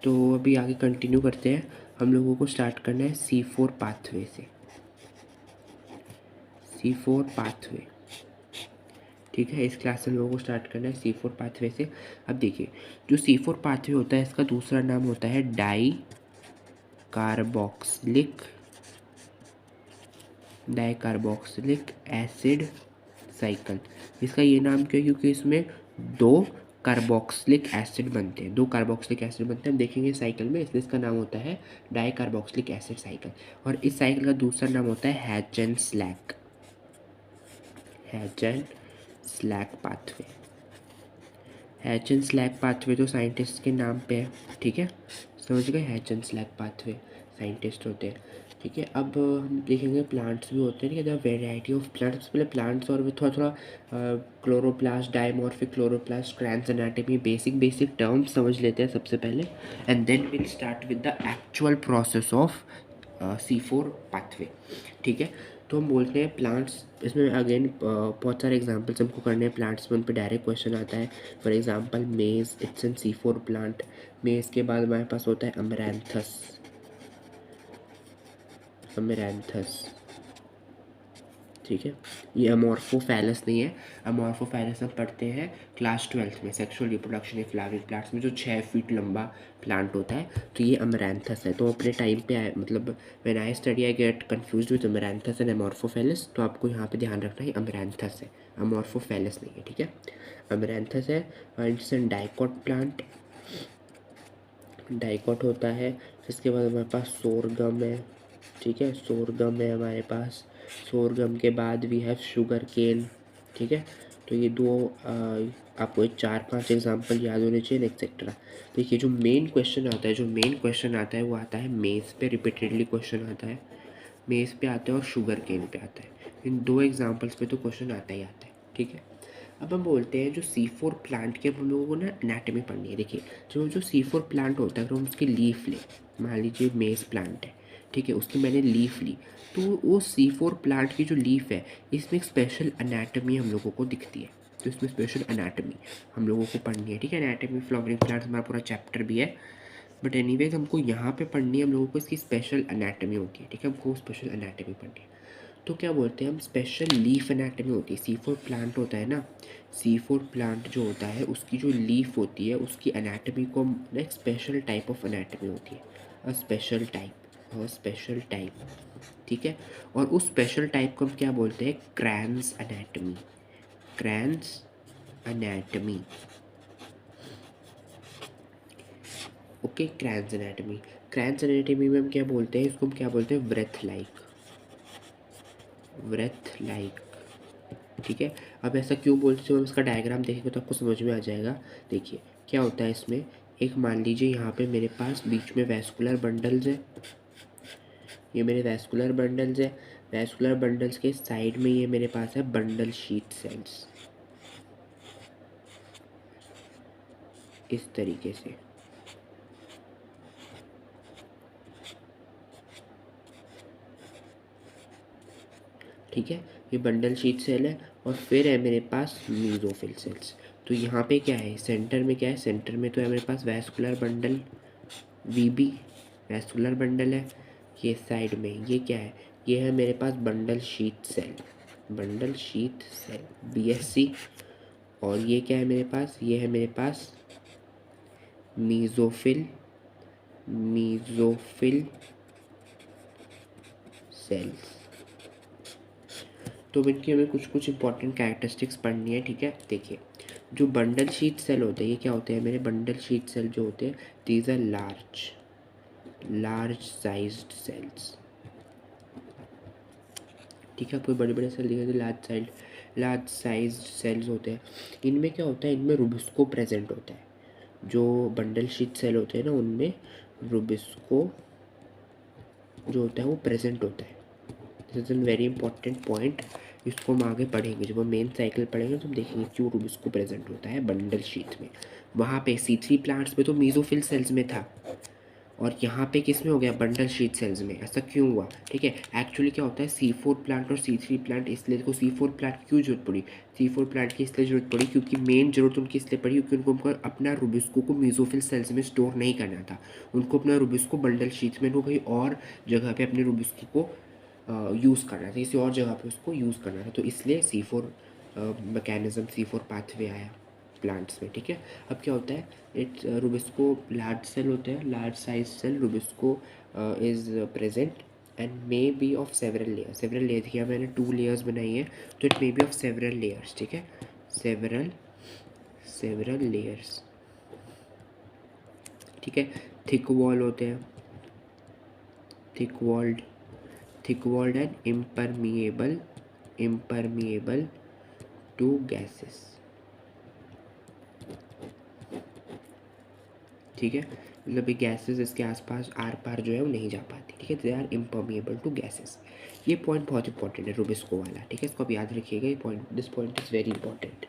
तो अभी आगे कंटिन्यू करते हैं। हम लोगों को स्टार्ट करना है C4 पाथवे से। C4 पाथवे, ठीक है। इस क्लास से हम लोगों को स्टार्ट करना है C4 पाथवे से। अब देखिए, जो C4 पाथवे होता है इसका दूसरा नाम होता है डाई कार्बोक्सिलिक एसिड साइकिल। इसका ये नाम क्यों है? क्योंकि इसमें दो कार्बोक्सिलिक एसिड बनते हैं, हम देखेंगे साइकिल में, इसलिए इसका नाम होता है डाई कार्बोक्सिलिक एसिड साइकिल। और इस साइकिल का दूसरा नाम होता है हैचन पाथवे। हैचन स्लैग पाथवे तो साइंटिस्ट के नाम पे है, ठीक है, समझ गए। हैचन स्लैग पाथवे साइंटिस्ट होते हैं, ठीक है। अब हम देखेंगे प्लांट्स भी होते हैं, ठीक है। द वेराइटी ऑफ प्लांट्स, पहले प्लांट्स और थोड़ा थोड़ा chloroplast, dimorphic chloroplast, kranz anatomy, basic terms समझ लेते हैं सबसे पहले, and then will start with the actual process of C4 pathway, ठीक है। तो हम बोलते हैं प्लांट्स, इसमें अगेन बहुत सारे एग्जांपल्स हमको करने हैं प्लांट्स में, उन पर डायरेक्ट क्वेश्चन आता है। फॉर एग्जांपल मेज, इट्स एन C4 प्लांट। मेज के बाद हमारे पास होता है अमरैंथस, ठीक है। ये अमॉर्फोफैलस नहीं है। अमॉर्फोफैलस हम पढ़ते हैं क्लास 12th में, sexual reproduction in flowering plants में, जो 6 फीट लंबा प्लांट होता है। तो ये अमरैंथस है। तो अपने टाइम पे आए, मतलब when I study I get confused with Amaranthus and Amorphophallus, तो आपको यहाँ पे ध्यान रखना है अमरैंथस है, अमॉर्फोफैलस नहीं है, ठीक है। अमरैंथस है। It's an dicot plant, dicot होता है। इसके बाद हमारे पास सोरगम है, ठीक है, सोरगम है हमारे पास। सोरगम के बाद वी हैव शुगर केन, ठीक है। तो ये दो आपको 4-5 एग्जांपल याद होने चाहिए, एक्सेट्रा। देखिए, जो मेन क्वेश्चन आता है वो आता है मेज़ पे, रिपीटेडली क्वेश्चन आता है मेज़ पे आता है और शुगर केन पे आता है। इन दो एग्जांपल्स पे तो क्वेश्चन आता ही आता है, ठीक है। अब हम बोलते हैं जो C4 प्लांट की, अब हम लोगों को ना एनाटॉमी पढ़नी है। देखिए, जो C4 प्लांट होता है, अगर हम उसकी लीफ लें, मान लीजिए मेज़ प्लांट है, ठीक है, उसकी मैंने लीफ ली, तो वो C4 प्लांट की जो लीफ है, इसमें एक स्पेशल एनाटॉमी हम लोगों को दिखती है। तो इसमें स्पेशल एनाटॉमी हम लोगों को पढ़नी है, ठीक है। एनाटॉमी फ्लावरिंग प्लांट्स हमारा पूरा चैप्टर भी है, बट एनीवेज हमको यहाँ पे पढ़नी है हम लोगों को, इसकी स्पेशल एनाटॉमी होती है, ठीक है। हमको स्पेशल एनाटॉमी पढ़नी है। तो क्या बोलते हैं हम, स्पेशल लीफ एनाटॉमी होती है। C4 प्लांट होता है ना, C4 प्लांट जो होता है उसकी जो लीफ होती है उसकी एनाटॉमी को एक स्पेशल टाइप ऑफ एनाटॉमी होती है, अ स्पेशल टाइप, ठीक है। और उस स्पेशल टाइप को हम क्या बोलते हैं, क्रैंस एनाटॉमी, ओके। क्रैंस एनाटॉमी में हम क्या बोलते हैं, इसको हम क्या बोलते हैं, व्रेथ लाइक, ठीक है। अब ऐसा क्यों बोलते हैं, जब हम इसका डायग्राम देखेंगे तो आपको समझ में आ जाएगा। देखिए क्या होता है इसमें, एक मान लीजिए यहाँ पे मेरे पास बीच में वैस्कुलर बंडल्स है, ये मेरे वैस्कुलर बंडल्स के साइड में ये मेरे पास है बंडल शीट सेल्स, इस तरीके से, ठीक है। ये बंडल शीट सेल है। और फिर है मेरे पास मीजोफिल सेल्स। तो यहाँ पे क्या है, सेंटर में क्या है, सेंटर में तो है मेरे पास vascular bundle VB, vascular bundle है। ये साइड में ये क्या है, ये है मेरे पास बंडल शीट सेल BSC। और ये क्या है मेरे पास, ये है मेरे पास मीजोफिल सेल्स। तो इनकी हमें कुछ इंपॉर्टेंट कैरेक्टरिस्टिक्स पढ़नी है, ठीक है। देखिए, जो बंडल शीट सेल होते हैं, ये क्या होते हैं मेरे बंडल शीट सेल जो होते हैं, these are large sized cells, ठीक है। कोई बड़े बड़े सेल दिखे तो लार्ज साइज्ड सेल्स होते हैं। इनमें क्या होता है, इनमें रुबिस्को प्रेजेंट होता है। जो बंडल शीट सेल होते हैं ना, उनमें रुबिस्को जो होता है वो प्रेजेंट होता है। This is an very important point, इसको हम आगे पढ़ेंगे, जब हम मेन साइकिल पढ़ेंगे तो हम देखेंगे क्यों रुबिस्को प्रेजेंट होता है बंडल शीट में। वहाँ पे C3 प्लांट्स में तो मीजोफिल सेल्स में था, और यहाँ पे किस में हो गया, बंडल शीट सेल्स में। ऐसा क्यों हुआ, ठीक है। एक्चुअली क्या होता है, C4 प्लांट और C3 प्लांट, इसलिए देखो C4 प्लांट क्यों जरूरत पड़ी, C4 प्लांट की इसलिए जरूरत पड़ी क्योंकि मेन जरूरत उनकी इसलिए पड़ी क्योंकि उनको अपना रुबिस्को को मेसोफिल सेल्स में स्टोर नहीं करना था, उनको अपना रुबिस्को बंडल शीट्स में, कहीं और जगह पे अपने रुबिस्को को यूज़ करना था, किसी और जगह पे उसको यूज़ करना था, तो इसलिए C4 मैकेनिज्म, C4 पाथवे आया प्लांट्स में, ठीक है। अब क्या होता है, इट्स रुबिस्को लार्ज सेल होते हैं, large size cell rubisco is present and may be of several layers. Several layers किया मैंने 2 लेयर्स बनाई है, तो it may be of several layers, ठीक है। सेवरल लेयर्स, ठीक है। थिक वॉल होते हैं, thick walled and impermeable to gases, ठीक है। मतलब ये गैसेस इसके आसपास आर पार जो है वो नहीं जा पाती, ठीक है। They are impermeable to gases. ये पॉइंट बहुत इंपॉर्टेंट है रुबिस्को वाला, ठीक है। इसको आप याद रखिएगा, ये point, this point is very important,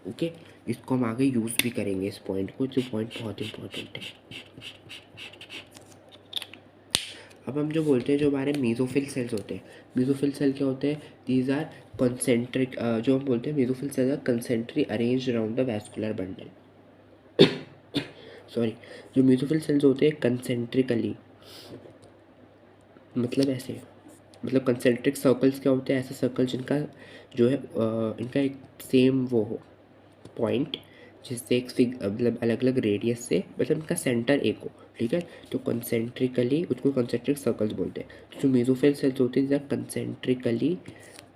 okay. इसको हम आगे यूज़ भी करेंगे इस पॉइंट को, जो पॉइंट बहुत इंपॉर्टेंट है। अब हम जो बोलते हैं, जो हमारे मेसोफिल सेल्स होते हैं, मेसोफिल सेल क्या होते हैं, दीज आर कंसेंट्रिक, जो हम बोलते हैं mesophyll cells are concentric arranged around the vascular bundle. Sorry, जो म्यूजिकल सेल्स होते हैं कंसेंट्रिकली, मतलब ऐसे, मतलब कंसेंट्रिक सर्कल्स क्या होते हैं, ऐसे सर्कल जिनका जो है इनका एक सेम वो हो पॉइंट, जिससे एक मतलब अलग अलग रेडियस से, मतलब इनका सेंटर एक हो, ठीक है। तो कंसेंट्रिकली उसको कंसेंट्रिक सर्कल्स बोलते हैं। तो जो मेसोफिल सेल्स होते हैं concentrically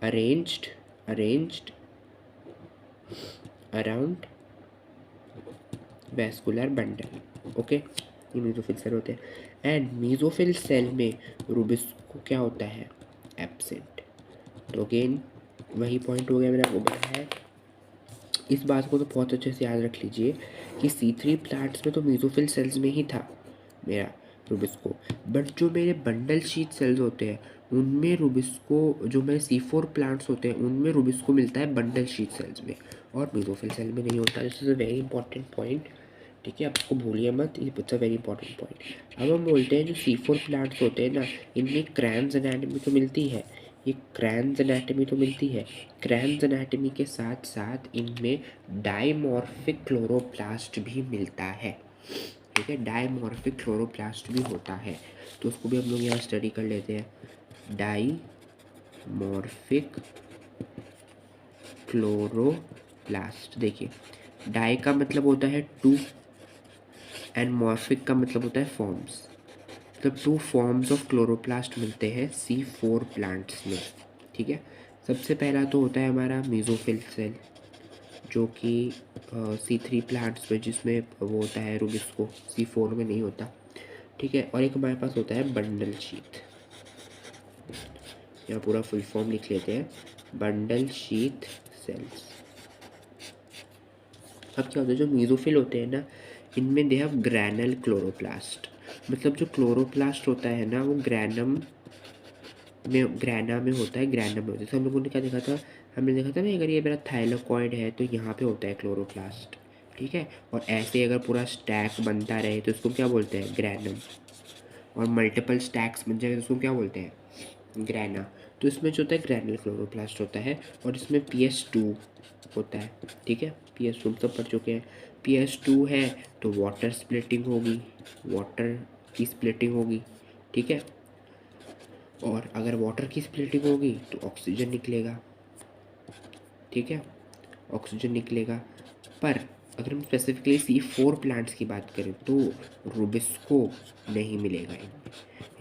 arranged around vascular bundle, okay. ये मेसोफिल सेल होते हैं। एंड मेसोफिल सेल में रुबिस्को क्या होता है, एब्सेंट। तो अगेन वही पॉइंट हो गया, मैंने आपको बताया। इस बात को तो बहुत अच्छे से याद रख लीजिए कि C3 प्लांट्स में तो मेसोफिल सेल्स में ही था मेरा रुबिस्को, बट जो मेरे बंडल शीट सेल्स होते हैं उनमें रुबिस्को, जो मेरे C4 प्लांट्स होते हैं उनमें रुबिस्को मिलता है बंडल शीट सेल्स में, और मेसोफिल सेल में नहीं होता। This is a very important point, ठीक है। आप इसको भूलिए मत, ये it's a very important point. अब हम बोलते हैं जो C4 प्लांट्स होते हैं ना, इनमें क्रैन्स एनाटमी तो मिलती है, ये क्रैन्स एनाटमी तो मिलती है। क्रैन्स एनाटमी के साथ साथ इनमें डाइमॉर्फिक क्लोरोप्लास्ट भी मिलता है, ठीक है। डाइमॉर्फिक क्लोरोप्लास्ट भी होता है, तो उसको भी हम लोग यहाँ स्टडी कर लेते हैं। डाइमॉर्फिक क्लोरोप्लास्ट, देखिए डाई का मतलब होता है 2 एंड मॉर्फिक का मतलब होता है फॉर्म्स, मतलब 2 फॉर्म्स ऑफ क्लोरोप्लास्ट मिलते हैं C4 प्लांट्स में, ठीक है। सबसे पहला तो होता है हमारा मेसोफिल सेल, जो कि C3 प्लांट्स में, जिसमें वो होता है रुबिस्को, C4 में नहीं होता, ठीक है। और एक हमारे पास होता है बंडल शीथ, यहाँ पूरा फुल फॉर्म लिख लेते हैं, बंडल शीथ सेल्स। अब क्या होता है, जो मेसोफिल होते हैं ना, इनमें दे हैव ग्रैनल क्लोरोप्लास्ट, मतलब जो क्लोरोप्लास्ट होता है ना वो ग्रैना में होता है, ग्रैनम में होता है। तो हम लोगों ने क्या देखा था, हमने देखा था ना, अगर ये मेरा थाइलाकॉइड है तो यहाँ पे होता है क्लोरोप्लास्ट, ठीक है। और ऐसे अगर पूरा स्टैक बनता रहे तो उसको क्या बोलते हैं, ग्रैनम। और मल्टीपल स्टैक्स बन जाए तो उसको क्या बोलते हैं, ग्रैना। तो इसमें जो होता है ग्रैनुलर क्लोरोप्लास्ट होता है, और इसमें PS2 होता है, ठीक है। PS2 सब पढ़ चुके हैं। PS2 है तो वाटर स्प्लिटिंग होगी, वाटर की स्प्लिटिंग होगी, ठीक है। और अगर वाटर की स्प्लिटिंग होगी तो ऑक्सीजन निकलेगा, ठीक है, ऑक्सीजन निकलेगा। पर अगर हम स्पेसिफिकली C4 प्लांट्स की बात करें तो रुबिस्को नहीं मिलेगा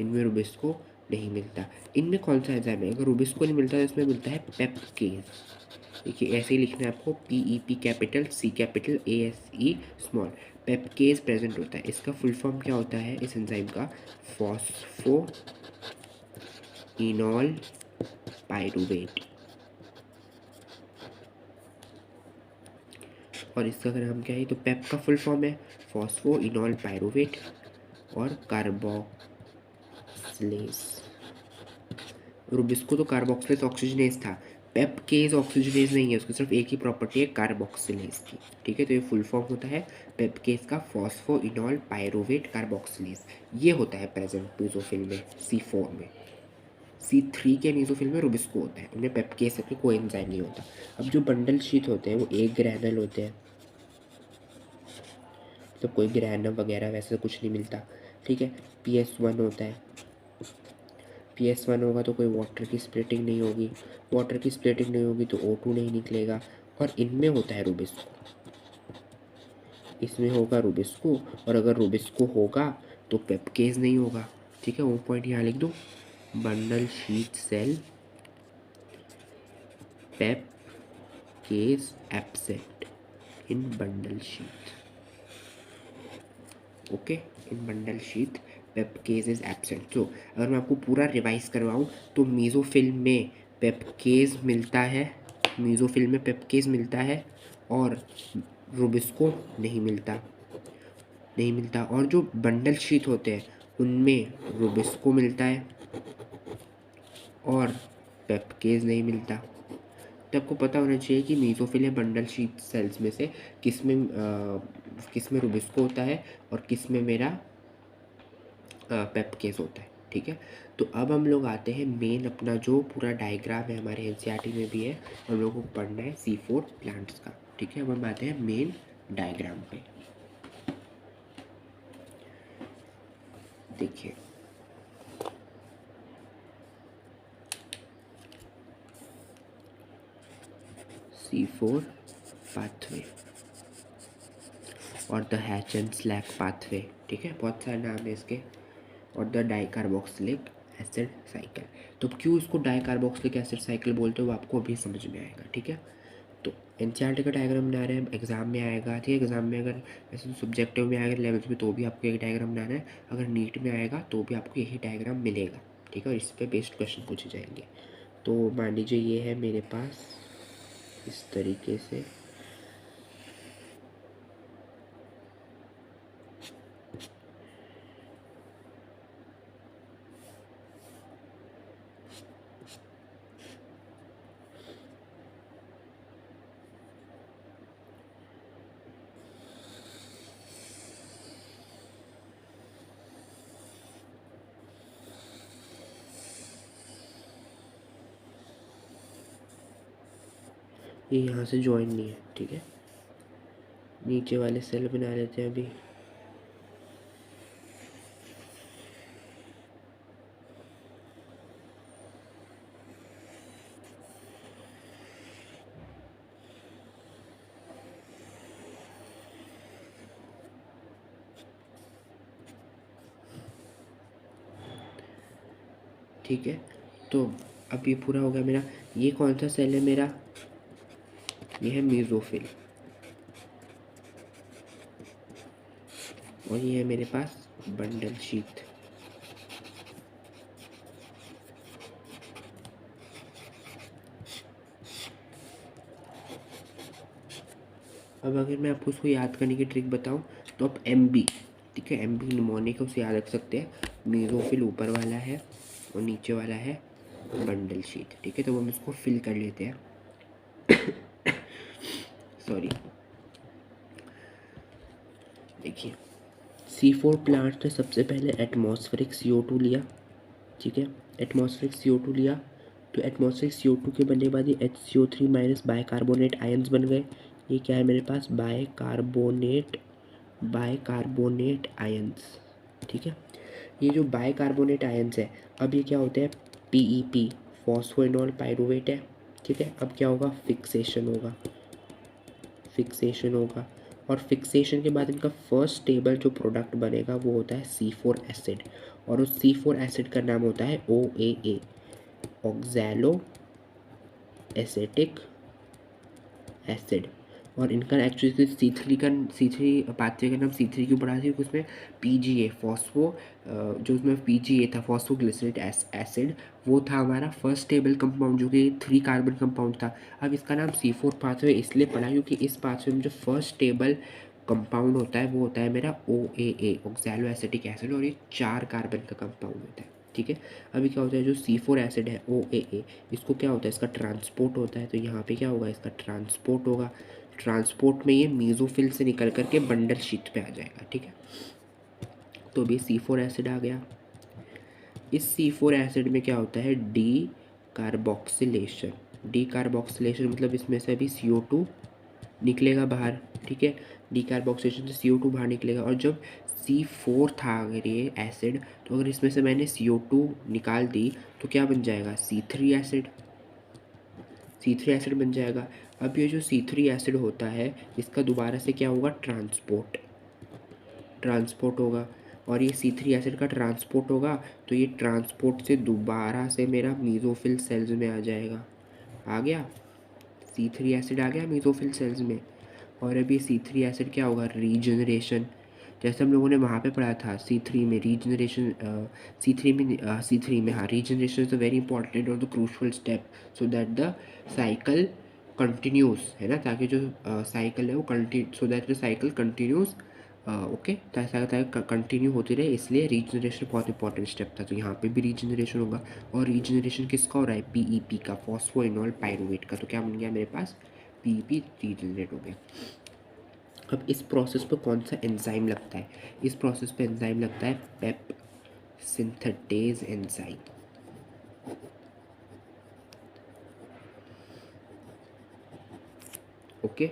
इनमें रुबिस्को नहीं मिलता। इनमें कौन सा एंजाइम है, अगर रुबिस्को नहीं मिलता तो इसमें मिलता है पेप्केज। देखिए ऐसे ही लिखना है आपको, PEP capital, C capital, ASE small. Pepcase present होता है। इसका फुल फॉर्म क्या होता है इस एंजाइम का, फॉस्फो इनॉल पाइरूवेट। और इसका अगर हम क्या है, तो पेप का फुल फॉर्म है फॉस्फो इनॉल पाइरूवेट और कार्बोक्सिलेज। रुबिस्को तो कार्बोक्सिलेज ऑक्सीजनेज था, पेपकेज ऑक्सीजनेज नहीं है, उसकी सिर्फ एक ही प्रॉपर्टी है कार्बोक्सिलेज की, ठीक है। तो ये फुल फॉर्म होता है पेपकेज का फॉस्फोइनॉल पायरुवेट कार्बोक्सिलेज। ये होता है प्रेजेंट मेसोफिल में C4 में। C3 के मेसोफिल में रुबिस्को होता है, उनमें पेपकेज से कोई एंजाइम नहीं होता। अब जो बंडल शीट होते हैं वो एक ग्रैनल होते हैं, तो कोई ग्रैनम वगैरह वैसे कुछ नहीं मिलता, ठीक है। PS1 होता है, PS1 होगा तो कोई वाटर की स्प्लिटिंग नहीं होगी, वाटर की स्प्लिटिंग नहीं होगी तो O2 नहीं निकलेगा। और इनमें होता है रुबिस्को, इसमें होगा रुबिस्को, और अगर रुबिस्को होगा तो पेपकेज नहीं होगा, ठीक है। वो पॉइंट यहाँ लिख दो, bundle sheath cell pepcase absent in bundle sheath, okay. In bundle sheath pepcase is absent. तो अगर मैं आपको पूरा रिवाइज करवाऊँ तो मेसोफिल में पेपकेज मिलता है, मेसोफिल में पेपकेज मिलता है और रुबिस्को नहीं मिलता, नहीं मिलता। और जो बंडल शीट होते हैं उनमें रुबिस्को मिलता है और पेपकेज नहीं मिलता। तो आपको पता होना चाहिए कि मेसोफिल या बंडल शीट सेल्स में से किस में रुबिस्को होता है और किस में मेरा पेपकेज होता है, ठीक है। तो अब हम लोग आते हैं मेन, अपना जो पूरा डायग्राम है हमारे एनसीईआरटी में भी है, हम लोगों को पढ़ना है C4 प्लांट्स का, ठीक है। अब हम आते हैं मेन डायग्राम पे। देखिए C4 पाथवे और the hatch and slack pathway, ठीक है, बहुत सारे नाम है इसके। और द डाइकार्बोक्सिलिक एसिड साइकिल। तो क्यों इसको डाइकार्बोक्सिलिक एसिड साइकिल बोलते हो वो आपको अभी समझ में आएगा, ठीक है। तो एनसीईआरटी का डायग्राम बना रहे हैं, एग्जाम में आएगा, ठीक है। एग्जाम में अगर ऐसे सब्जेक्टिव में आएगा 11th में तो भी आपको एक डायग्राम बनाना है, अगर नीट में आएगा तो भी आपको यही डायग्राम मिलेगा, ठीक है। और इस पर बेस्ड क्वेश्चन पूछे जाएंगे। तो मान लीजिए ये है मेरे पास इस तरीके से, ये यहाँ से ज्वाइन नहीं है, ठीक है। नीचे वाले सेल बना लेते हैं अभी। ठीक है, तो अब ये पूरा हो गया मेरा। ये कौन सा सेल है मेरा, ये है मेसोफिल, और ये है मेरे पास बंडल शीट। अब अगर मैं आपको उसको याद करने की ट्रिक बताऊं तो आप MB, ठीक है, MB निमोनिक उसे याद रख सकते हैं। मेसोफिल ऊपर वाला है और नीचे वाला है बंडल शीट, ठीक है। तो हम इसको फिल कर लेते हैं सॉरी। देखिए C4 प्लांट ने सबसे पहले एटमॉस्फेरिक CO2 लिया, ठीक है। एटमॉस्फेरिक CO2 लिया तो एटमॉस्फेरिक CO2 के बनने के बाद ये HCO3 माइनस बाइकार्बोनेट आयन्स बन गए। ये क्या है मेरे पास, बाइकार्बोनेट आयन्स, ठीक है। ये जो बाइकार्बोनेट आयन्स है, अब ये क्या होते हैं, PEP फॉस्फोइनॉल पाइरुवेट है, ठीक है। अब क्या होगा, फिक्सेशन होगा, फिक्सेशन होगा। और फिक्सेशन के बाद इनका फर्स्ट स्टेबल जो प्रोडक्ट बनेगा वो होता है C4 एसिड, और उस C4 एसिड का नाम होता है OAA, ऑक्सैलो एसेटिक एसिड। और इनका एक्चुअली C3 पाथवे का नाम C3 क्यों पड़ा था, क्योंकि उसमें PGA फॉस्फो जो उसमें PGA था फॉस्फोग्लिसरेट एसिड, वो था हमारा फर्स्ट स्टेबल कंपाउंड जो कि 3 कार्बन कंपाउंड था। अब इसका नाम C4 पाथवे इसलिए पड़ा क्योंकि इस पाथवे में जो फर्स्ट स्टेबल कंपाउंड होता है वो होता है मेरा OAA, ऑक्सैलो एसेटिक एसिड, और ये 4 कार्बन का कंपाउंड होता है, ठीक है। अभी क्या होता है, जो C4 एसिड है OAA, इसको क्या होता है, इसका ट्रांसपोर्ट होता है, तो यहाँ पे क्या होगा, इसका ट्रांसपोर्ट होगा। ट्रांसपोर्ट में ये मीज़ोफिल से निकल करके बंडल शीट पे आ जाएगा। ठीक है, तो अभी C4 एसिड आ गया। इस C4 एसिड में क्या होता है, डी कार्बोक्सिलेशन। डी कार्बोक्सिलेशन मतलब इसमें से अभी CO2 निकलेगा बाहर। ठीक है, डी कार्बोक्सिलेशन से CO2 बाहर निकलेगा। और जब C4 था अगर ये एसिड, तो अगर इसमें से मैंने CO2 निकाल दी तो क्या बन जाएगा, C3 एसिड। C3 एसिड बन जाएगा। अब ये जो C3 एसिड होता है, इसका दोबारा से क्या होगा, ट्रांसपोर्ट होगा। और ये C3 एसिड का ट्रांसपोर्ट होगा, तो ये ट्रांसपोर्ट से दोबारा से मेरा मीज़ोफिल सेल्स में आ जाएगा। आ गया, C3 एसिड आ गया मीज़ोफिल सेल्स में। और अभी C3 एसिड क्या होगा, रीजनरेशन। जैसे हम लोगों ने वहाँ पे पढ़ा था C3 में रीजनरेशन, C3 में हाँ, regeneration is a very important और the crucial step so that the cycle continues, है ना, ताकि जो साइकिल है वो so that the cycle continues. Okay, तो ऐसा होता है कंटिन्यू होती रहे, इसलिए रीजनरेशन बहुत इंपॉर्टेंट स्टेप था। तो यहाँ पे भी रीजनरेशन होगा। और रीजनरेशन किसका हो रहा है, PEP का, फॉस्फोइनॉल पायरुवेट का। तो क्या बन गया मेरे पास, PEP रीजनरेट हो गया। अब इस प्रोसेस पे कौन सा एंजाइम लगता है, इस प्रोसेस पे एंजाइम लगता है पेप सिंथेटेज एंजाइम। ओके,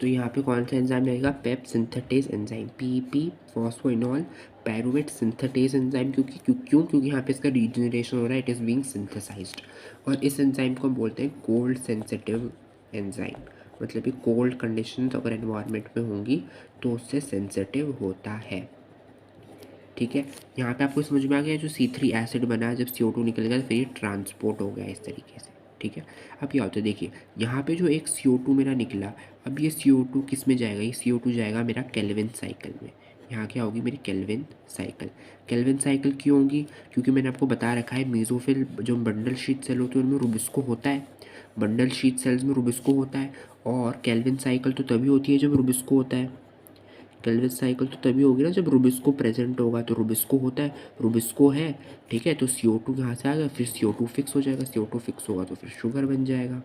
तो यहाँ पे कौन सा एंजाइम लगेगा, pep synthetase enzyme, PEP phosphoenol pyruvate synthetase enzyme. क्योंकि यहाँ पे इसका रीजनरेशन हो रहा है, इट इज़ बीइंग सिंथेसाइज्ड। और इस एंजाइम को हम बोलते हैं कोल्ड सेंसिटिव एंजाइम। मतलब ये कोल्ड कंडीशंस अगर एनवायरनमेंट में होंगी तो उससे सेंसिटिव होता है। ठीक है, यहाँ पे आपको समझ में आ गया, जो C3 एसिड बना, जब CO2 निकल गया तो फिर ये ट्रांसपोर्ट हो गया इस तरीके से। ठीक है, अब क्या होता है, देखिए यहाँ पे जो एक CO2 मेरा निकला, अब ये CO2 किस में जाएगा, ये CO2 जाएगा मेरा केल्विन साइकिल में। यहाँ क्या होगी मेरी केल्विन साइकिल। केल्विन साइकिल क्यों होगी, क्योंकि मैंने आपको बता रखा है मीज़ोफिल जो बंडल शीट सेल होती है उनमें रुबिस्को होता है। बंडल शीट सेल्स में रुबिस्को होता है। और केल्विन साइकिल तो तभी होती है जब रुबिस्को होता है। केल्विन साइकिल तो तभी होगी ना जब रुबिस्को प्रेजेंट होगा। तो रुबिस्को होता है, रुबिस्को है, ठीक है, तो CO2 यहाँ से आ गया, फिर CO2 फिक्स हो जाएगा, CO2 फिक्स होगा तो फिर शुगर बन जाएगा।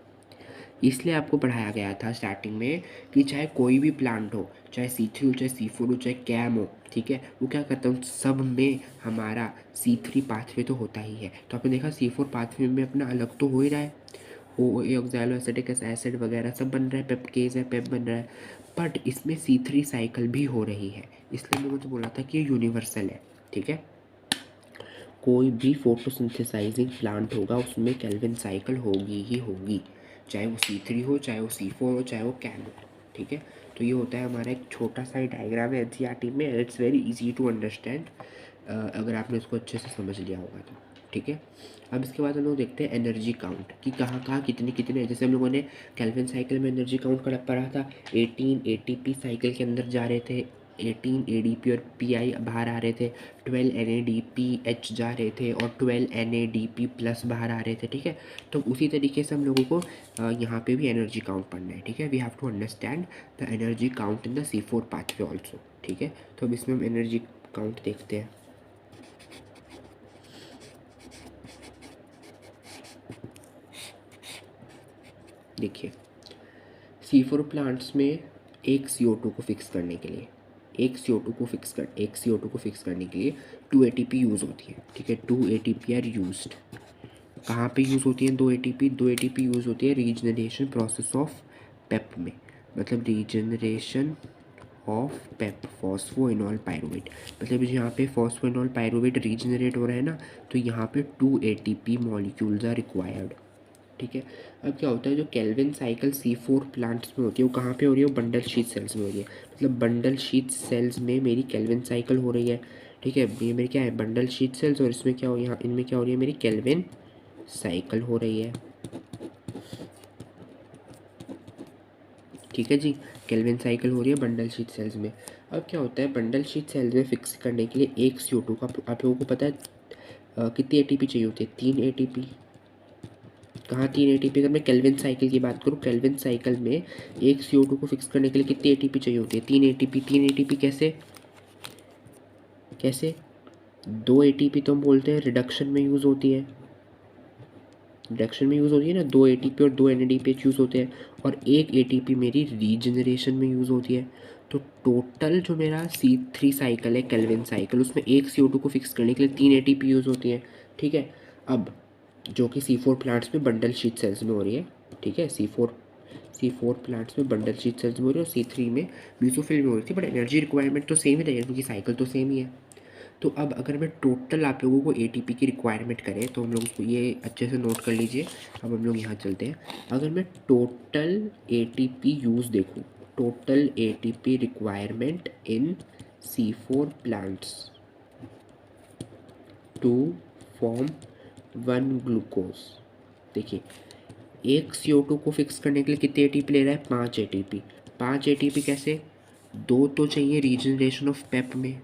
इसलिए आपको पढ़ाया गया था स्टार्टिंग में कि चाहे कोई भी प्लांट हो, चाहे C3 हो, चाहे C4 हो, चाहे कैम हो, ठीक है, वो क्या करता है, सब में हमारा C3 पाथवे तो होता ही है। तो आपने देखा C4 पाथवे में अपना अलग तो हो ही रहा है, OA ऑक्सैलोएसिटिक एसिड वगैरह सब बन रहा है, पेप्केज है, पेप बन रहा है, बट इसमें C3 साइकिल भी हो रही है। इसलिए मैंने तो बोला था कि ये यूनिवर्सल है। ठीक है, कोई भी फोटोसिंथेसाइजिंग प्लांट होगा उसमें केल्विन साइकिल होगी ही होगी, चाहे वो C3 हो, चाहे वो C4 हो, चाहे वो कैम हो। ठीक है, तो ये होता है हमारा एक छोटा सा डायग्राम है NCERT में। It's very easy to understand अगर आपने उसको अच्छे से समझ लिया होगा तो। ठीक है, अब इसके बाद हम लोग देखते हैं एनर्जी काउंट कि कहाँ कहाँ कितने कितने। जैसे हम लोगों ने केल्विन साइकिल में एनर्जी काउंट का पढ़ा था, 18 ATP साइकिल के अंदर जा रहे थे, 18 ADP और PI बाहर आ रहे थे, 12 NADPH जा रहे थे और 12 NADP प्लस बाहर आ रहे थे। ठीक है, तो उसी तरीके से हम लोगों को यहाँ पे भी एनर्जी काउंट पढ़ना है। ठीक है, we have to understand the energy count in the C4 pathway also. ठीक है, तो अब इसमें हम एनर्जी काउंट देखते हैं। देखिए C4 प्लांट्स में एक CO2 को फिक्स करने के लिए, एक CO2 को फिक्स करने के लिए 2 ATP यूज़ होती है। ठीक है, 2 ATP आर यूज्ड। कहाँ पे यूज़ होती है 2 ATP? 2 ATP यूज़ होती है रीजनरेशन प्रोसेस ऑफ पेप में। मतलब regeneration of Pep, phosphoenol pyruvate. मतलब यहाँ पे फॉस्फोइनॉल पायरुवेट रीजनरेट हो रहा है ना, तो यहाँ पे 2 ATP मॉलिक्यूल्स आर रिक्वायर्ड। ठीक है, अब क्या होता है, जो केल्विन साइकिल C4 प्लांट्स में होती है वो कहाँ पे हो रही है, वो बंडल शीट सेल्स में हो रही है। मतलब बंडल शीट सेल्स में मेरी केल्विन साइकिल हो रही है। ठीक है, ये मेरी क्या है, बंडल शीट सेल्स, और इसमें क्या हो, यहाँ इनमें क्या हो रही है, मेरी केल्विन साइकिल हो रही है। ठीक है जी, केल्विन साइकिल हो रही है बंडल शीट सेल्स में। अब क्या होता है, बंडल शीट सेल्स में फिक्स करने के लिए एक CO2 का, आप लोगों को पता है कितनी ATP चाहिए होती है, 3 ATP। कहाँ 3 ATP? अगर मैं केल्विन साइकिल की बात करूँ, केल्विन साइकिल में एक CO2 को फिक्स करने के लिए कितनी ATP चाहिए होती है, 3 ATP। 3 ATP कैसे कैसे 2 एटीपी तो हम बोलते हैं रिडक्शन में यूज़ होती है, रिडक्शन में यूज़ होती है ना, 2 एटीपी और 2 एनएडीपीएच यूज़ होते हैं, और 1 एटीपी मेरी रीजनरेशन में यूज़ होती है। तो टोटल जो मेरा C3 साइकिल है, केल्विन साइकिल, उसमें एक CO2 को फिक्स करने के लिए 3 एटीपी यूज़ होती है। ठीक है, अब जो कि C4 प्लांट्स में बंडल शीट सेल्स में हो रही है। ठीक है, C4 प्लांट्स में बंडल शीट सेल्स में हो रही है, और C3 में म्यूसोफिल में हो रही थी, बट एनर्जी रिक्वायरमेंट तो सेम ही रहेगी क्योंकि साइकिल तो सेम ही है। तो अब अगर मैं टोटल आप लोगों को एटीपी की रिक्वायरमेंट करें तो हम लोग उसको ये अच्छे से नोट कर लीजिए। अब हम लोग यहाँ चलते हैं। अगर मैं टोटल एटीपी यूज़ देखूँ, total ATP requirement in C4 plants to form 1 glucose, देखिए एक CO2 को फिक्स करने के लिए कितने एटीपी ले रहा है, 5 एटीपी। 5 एटीपी कैसे, 2 तो चाहिए रीजनरेशन ऑफ पेप में,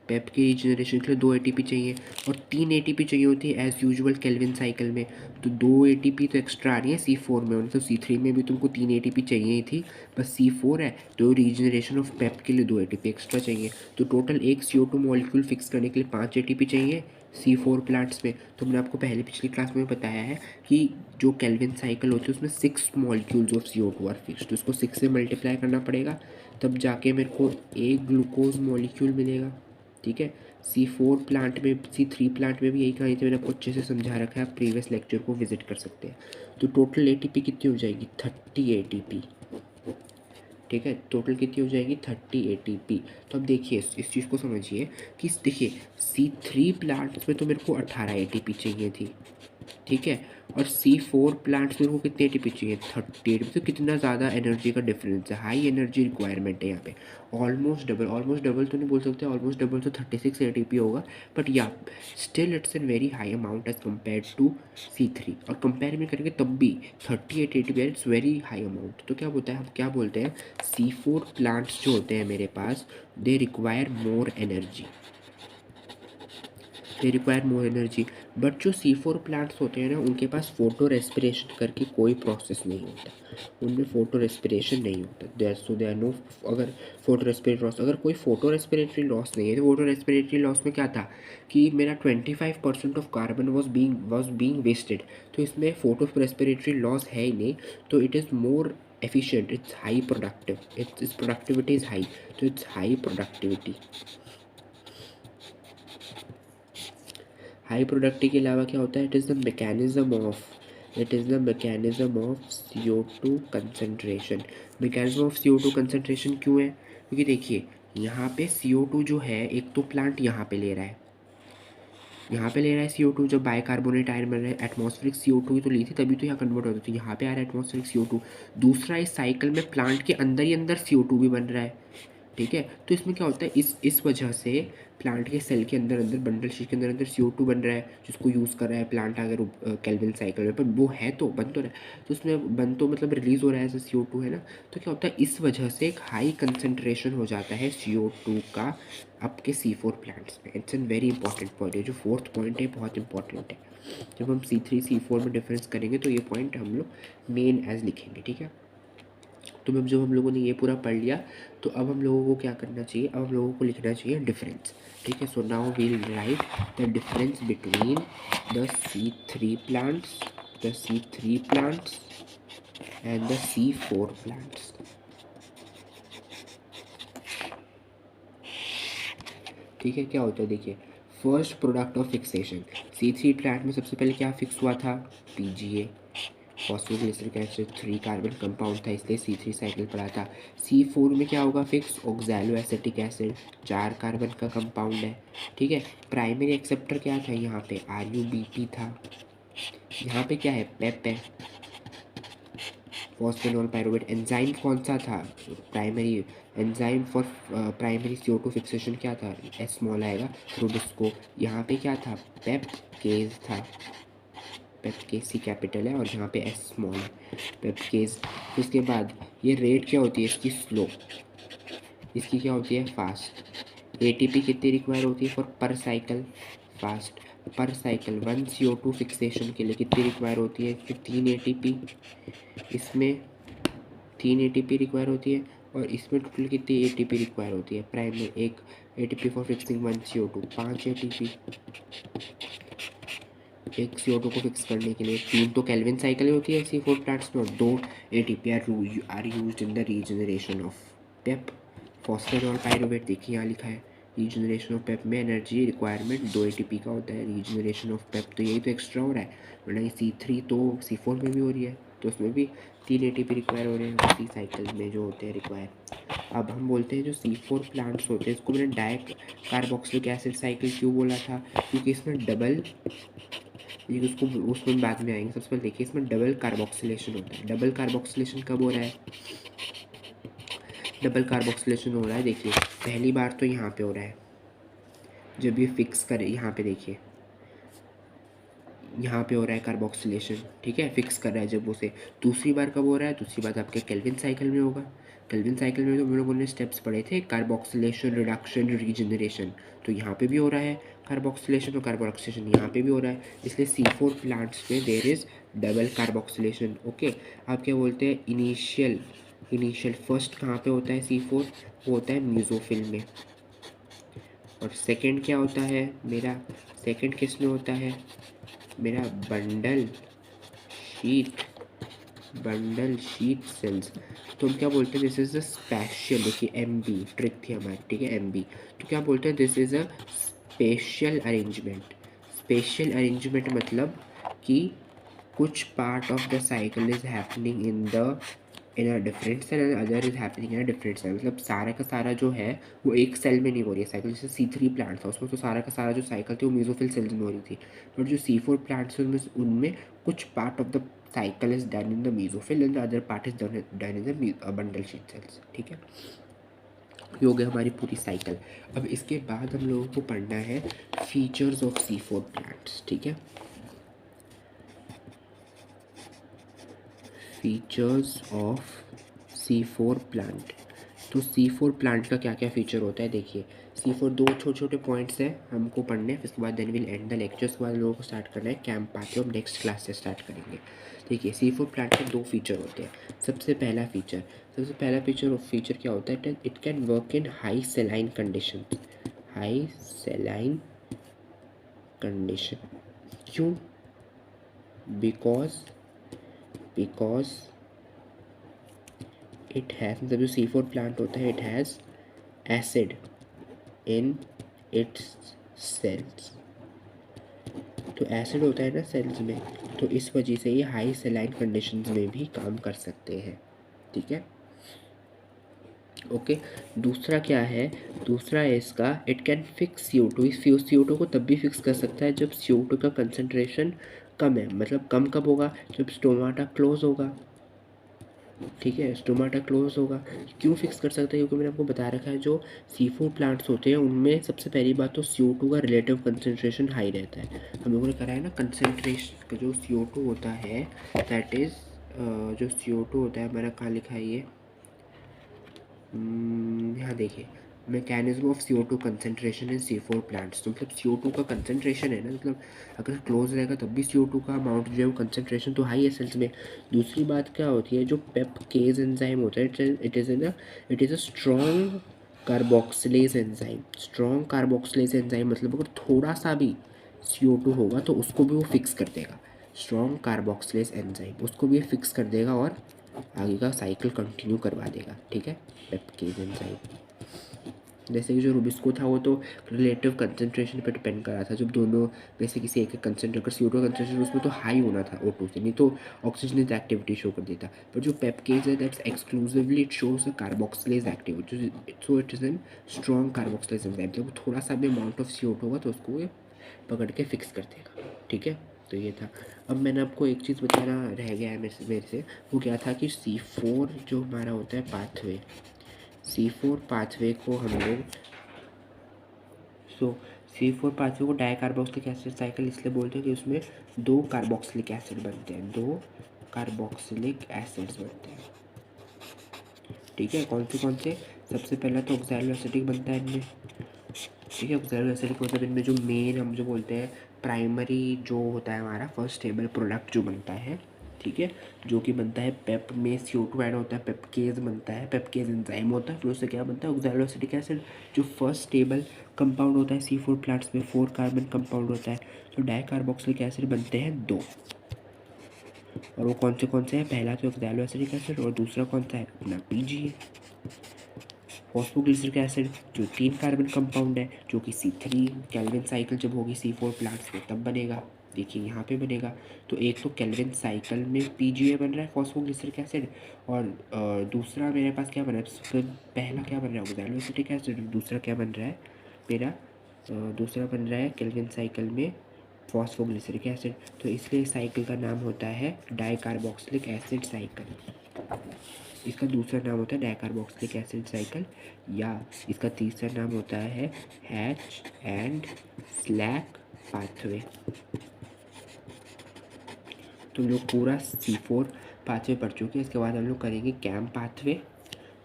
पेप की रीजनरेशन के लिए 2 एटीपी चाहिए, और 3 एटीपी चाहिए होती है एज यूजुअल केल्विन साइकिल में। तो 2 एटीपी तो एक्स्ट्रा आ रही है C4 में, तो C3 में भी तुमको 3 एटीपी चाहिए ही थी, बस C4 है तो रीजनरेशन ऑफ पेप के लिए 2 एटीपी एक्स्ट्रा चाहिए। तो टोटल एक CO2 मॉलिक्यूल फिक्स करने के लिए 5 एटीपी चाहिए C4 प्लांट्स में। तो मैंने आपको पहले पिछली क्लास में बताया है कि जो केल्विन साइकिल होती है उसमें 6 molecules of CO2 are fixed, तो उसको 6 से मल्टीप्लाई करना पड़ेगा, तब जाके मेरे को एक ग्लूकोज मॉलिक्यूल मिलेगा। ठीक है, C4 प्लांट में, C3 प्लांट में भी यही कहानी थी, मैंने आपको अच्छे से समझा रखा है, आप प्रीवियस लेक्चर को विजिट कर सकते हैं। तो टोटल एटीपी कितनी हो जाएगी, 30 एटीपी। ठीक है, टोटल कितनी हो जाएगी, 30 एटीपी। तो अब देखिए इस चीज़ को समझिए कि देखिए C3 प्लांट्स में तो मेरे को 18 एटीपी चाहिए थी। ठीक है, और C4 प्लांट्स में को कितने एटीपी चाहिए, 30 एटीपी। तो कितना ज़्यादा एनर्जी का डिफरेंस है, हाई एनर्जी रिक्वायरमेंट है यहाँ पे, ऑलमोस्ट डबल। ऑलमोस्ट डबल तो नहीं बोल सकते, ऑलमोस्ट डबल तो 36 एटीपी होगा, बट या still it's an very high amount as compare to C3, और कंपेयर में करेंगे तब भी 38 ATP it's very high amount. तो क्या बोलता है, हम क्या बोलते हैं, C4 प्लांट्स जो होते हैं मेरे पास, they require more energy, they require more energy. But जो C4 प्लांट्स होते हैं ना, उनके पास फोटो रेस्पिरेशन करके कोई प्रोसेस नहीं होता, उनमें फोटो रेस्पिरेशन नहीं होता, देयर सो देयर नो, अगर फोटो रेस्पिरेटरी लॉस, अगर कोई फोटो रेस्पिरेटरी लॉस नहीं है, तो फोटो रेस्पिरेटरी लॉस में क्या था कि मेरा 25% of carbon was being wasted. तो इसमें फोटो रेस्पिरेटरी लॉस है ही नहीं, तो it is more efficient, it's high productive, its productivity is high, तो it's high productivity. High productivity के अलावा क्या होता है, it is the mechanism of CO2 concentration. Mechanism of CO2 concentration क्यों है, क्योंकि देखिए यहाँ पे CO2 जो है, एक तो प्लांट यहाँ पे ले रहा है, यहाँ पे ले रहा है CO2, जब बाइकार्बोनेट आयन बन रहा है, एटमॉस्फेरिक CO2 ही तो ली थी, तभी तो यहाँ कन्वर्ट होता है, तो यहाँ पे आ रहा है एटमॉस्फेरिक CO2। दूसरा, इस साइकिल में प्लांट के अंदर ही अंदर CO2 भी बन रहा है। ठीक है, तो इसमें क्या होता है, इस वजह से प्लांट के सेल के अंदर अंदर, बंडल शीट के अंदर अंदर CO2 बन रहा है, जिसको यूज़ कर रहा है प्लांट अगर केल्विन साइकिल में, पर वो है तो बन तो रहा है, तो उसमें बन तो मतलब रिलीज़ हो रहा है ऐसा CO2 है ना। तो क्या होता है, इस वजह से एक हाई कंसनट्रेशन हो जाता है CO2 का आपके C4 प्लांट्स में। It's an very important point है, जो फोर्थ पॉइंट है बहुत इंपॉर्टेंट है। जब हम C3 C4 में डिफरेंस करेंगे तो ये पॉइंट हम लोग मेन एज लिखेंगे। ठीक है, तो अब जब हम लोगों ने ये पूरा पढ़ लिया, तो अब हम लोगों को क्या करना चाहिए, अब हम लोगों को लिखना चाहिए डिफरेंस। ठीक है, so now we'll write the difference between the C3 plants, the C3 plants and the C4 plants. ठीक है, क्या होता है देखिए, first product of fixation, C3 plant में सबसे पहले क्या फिक्स हुआ था, PGA, phosphoglyceric acid, 3 carbon compound था, इसलिए C3 साइकिल पड़ा था। C4 में क्या होगा fix, oxalo acetic acid, 4 carbon का कंपाउंड है। ठीक है, प्राइमरी एक्सेप्टर क्या था, यहाँ पे RuBP था, यहाँ पे क्या है, पेप है, फॉस्फेनॉल पायरुवेट। एंजाइम कौन सा था, primary enzyme for primary CO2 fixation क्या था, S स्मॉल आएगा, रूबिस्को। यहाँ पे क्या था, पेप केज था, पेप केज C कैपिटल है, और यहाँ पे S स्मॉल है, पेप केज। फिर उसके बाद ये रेट क्या होती है इसकी, स्लो, इसकी क्या होती है, फास्ट। ATP कितनी रिक्वायर होती है फॉर पर साइकिल, फास्ट। पर साइकिल 1 CO2 फिक्सेशन के लिए कितनी रिक्वायर होती है, 3 ATP, इसमें 3 ATP रिक्वायर होती है, और इसमें टोटल कितनी ATP रिक्वायर होती है, प्राइमरी एक ATP for fixing 1 CO2, 5 ATP एक CO2 को फिक्स करने के लिए। 3 तो केल्विन साइकिल होती है C4 प्लांट्स में, और 2 ATP are used in the regeneration of pep. Phosphoenol pyruvate देखिए यहाँ लिखा है, रीजनरेशन ऑफ पेप में एनर्जी रिक्वायरमेंट 2 ATP का होता है। रीजनरेशन ऑफ पेप तो यही तो एक्स्ट्रा हो रहा है, वरना C3 तो C4 में भी हो रही है, तो उसमें भी 3 ATP रिक्वायर हो रहे हैं उसी साइकिल में जो होते हैं रिक्वायर। अब हम बोलते हैं जो C4 प्लांट्स होते हैं, इसको मैंने डाई कार्बोक्सिलिक एसिड साइकिल क्यों बोला था, क्योंकि इसमें डबल, ये उसको उसमें बाद में आएंगे। सबसे पहले देखिए इसमें डबल कार्बोक्सिलेशन होता है। डबल कार्बोक्सिलेशन कब हो रहा है, डबल कार्बोक्सिलेशन हो रहा है देखिए पहली बार तो यहाँ पे हो रहा है जब ये फिक्स करे, यहाँ पे देखिए यहाँ पे हो रहा है कार्बोक्सिलेशन, ठीक है, फिक्स कर रहा है जब उसे। दूसरी बार कब हो रहा है, दूसरी बार आपके केल्विन साइकिल में होगा। केल्विन साइकिल में तो हम लोगों ने स्टेप्स पढ़े थे, कार्बोक्सिलेशन, रिडक्शन, रीजनरेशन, तो यहाँ पे भी हो रहा है कार्बोक्सिलेशन, और कार्बोक्सिलेशन यहाँ पे भी हो रहा है। इसलिए C4 प्लांट्स में there is double carboxylation. Okay, आप क्या बोलते हैं, इनिशियल फर्स्ट कहाँ पे होता है C4, वो होता है म्यूजोफिल में। और सेकंड क्या होता है मेरा, सेकंड किस में होता है मेरा, बंडल शीट सेल्स। तो हम क्या बोलते हैं, दिस इज अ स्पेशल, देखिए MB ट्रिक थी हमारी, ठीक है MB। तो क्या बोलते हैं, this is a special arrangement. Special arrangement मतलब कि कुछ part of the cycle is happening in a different cell and other is happening in a different cell. मतलब सारा का सारा जो है वो एक सेल में नहीं हो रही है साइकिल। जैसे C3 प्लांट था उसमें तो सारा का सारा जो साइकिल थी वो मेसोफिल सेल्स में हो रही थी, बट जो C4 प्लांट्स उनमें उनमें कुछ part of the cycle is done in the mesophyll and the other part is done in the bundle sheath cells, ठीक है। ये हो गया हमारी पूरी साइकिल। अब इसके बाद हम लोगों को पढ़ना है फीचर्स ऑफ C4 प्लांट्स, ठीक है। Features of C4 plant. तो C4 प्लांट का क्या क्या फीचर होता है देखिए, C4 दो छोटे छोटे पॉइंट्स हैं हमको पढ़ने हैं, फिर उसके बाद then will end the lecture. उसके बाद लोगों को स्टार्ट करना है कैंप पार्टी, हम नेक्स्ट क्लास से स्टार्ट करेंगे। देखिए C4 प्लांट के दो फीचर होते हैं। सबसे पहला फीचर क्या होता है, it can work in high saline condition. High saline condition क्यों, बिकॉज इट हैज़, मतलब जो C4 प्लांट होता है it has acid in its cells. तो एसिड होता है ना सेल्स में, तो इस वजह से ये हाई सेलाइन कंडीशंस में भी काम कर सकते हैं, ठीक है। ओके, दूसरा क्या है, दूसरा है इसका इट कैन फिक्स CO2। इस CO2 को तब भी फिक्स कर सकता है जब CO2 का कंसनट्रेशन कम है। मतलब कम कब होगा, जब स्टोमाटा क्लोज होगा, ठीक है, स्टोमाटा क्लोज होगा। क्यों फिक्स कर सकता है, क्योंकि मैंने आपको बता रखा है जो C4 प्लांट्स होते हैं उनमें सबसे पहली बात तो CO2 का रिलेटिव कंसनट्रेशन हाई रहता है। हम लोगों ने करा है ना, कंसनट्रेशन का जो CO2 होता है दैट इज़ जो CO2 होता है हमारा, कहाँ लिखा है ये, यहाँ देखिए, mechanism of CO2 concentration in C4 plants. तो मतलब CO2 का कंसनट्रेशन है ना, मतलब अगर क्लोज रहेगा तब भी CO2 का अमाउंट जो है वो कंसनट्रेशन तो हाई है सेल्स में। दूसरी बात क्या होती है, जो पेपकेज एंजाइम होता है it is a strong carboxylase enzyme. Strong carboxylase enzyme मतलब अगर थोड़ा सा भी CO2 होगा तो उसको भी वो फिक्स कर देगा। स्ट्रॉन्ग कार्बोक्सिलेज एंजाइम उसको भी फिक्स कर देगा और आगे का साइकिल कंटिन्यू करवा देगा, ठीक है। पेपकेज एंजाइम, जैसे कि जो रुबिस्को था वो तो रिलेटिव कंसनट्रेशन पर डिपेंड कर रहा था, जब दोनों में से किसी एक कंसनट्रेट, अगर CO2 कंसनट्रेशन उसमें तो हाई होना था O2 से, नहीं तो ऑक्सीजनेज एक्टिविटी शो कर देता। पर जो पेपकेज है that's exclusively it shows the carboxylase activity, so it is an strong carboxylase enzyme. जब थोड़ा सा भी अमाउंट ऑफ CO2 होगा तो उसको ये पकड़ के फिक्स कर देगा, ठीक है। तो ये था। अब मैंने आपको एक चीज़ बताना रह गया है मेरे से, वो क्या था कि C4 जो हमारा होता है पाथवे, C4 पाथवे को हम लोग C4 पाथवे को डाई कार्बोक्सिलिक एसिड साइकिल इसलिए बोलते हैं कि उसमें 2 कार्बोक्सिलिक एसिड बनते हैं, 2 कार्बोक्सिलिक एसिड्स बनते हैं, ठीक है। कौन से, सबसे पहला तो ऑक्सैलो एसिडिक बनता है इनमें, ठीक है। ऑक्सैलो एसिडिक मतलब इनमें जो मेन हम जो बोलते हैं प्राइमरी जो होता है हमारा फर्स्ट स्टेबल प्रोडक्ट जो बनता है ठीक है, जो कि बनता है पेप में CO2 ऐड होता है, पेपकेज बनता है, पेपकेज एंजाइम होता है, फिर उससे क्या बनता है ऑक्सैलोएसिटिक एसिड, जो फर्स्ट स्टेबल कंपाउंड होता है C4 प्लांट्स में 4 कार्बन कंपाउंड होता है। तो डाइकार्बोक्सिलिक एसिड बनते हैं 2, और वो कौन से हैं, पहला तो ऑक्सैलोएसिटिक एसिड और दूसरा कौन सा है अपना PGA। फॉस्फोग्लिसरिक एसिड जो 3 कार्बन कंपाउंड है, जो कि C3 केल्विन साइकिल जब होगी C4 प्लांट्स में तब बनेगा। देखिए यहाँ पे बनेगा। तो एक तो केल्विन साइकिल में PGA बन रहा है फॉस्फोग्लिसरिक एसिड, और दूसरा मेरे पास क्या बन रहा है, फिर पहला क्या बन रहा है ऑक्सैलोएसिटिक एसिड, दूसरा क्या बन रहा है मेरा दूसरा बन रहा है केल्विन साइकिल में फॉस्फोग्लिसरिक एसिड। तो इसलिए इस साइकिल का नाम होता है डाइकार्बोक्सिलिक एसिड साइकिल। इसका दूसरा नाम होता है डाइकार्बोक्सिलिक एसिड साइकिल, या इसका तीसरा नाम होता है हैच एंड स्लैक पाथवे। तो हम लोग पूरा C4 पाथवे पढ़ चुके हैं। इसके बाद हम लोग करेंगे कैम पाथवे,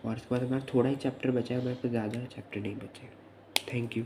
और इसके बाद हमारा थोड़ा ही चैप्टर बचा है, हमारे पास ज़्यादा चैप्टर नहीं बचे। Thank you.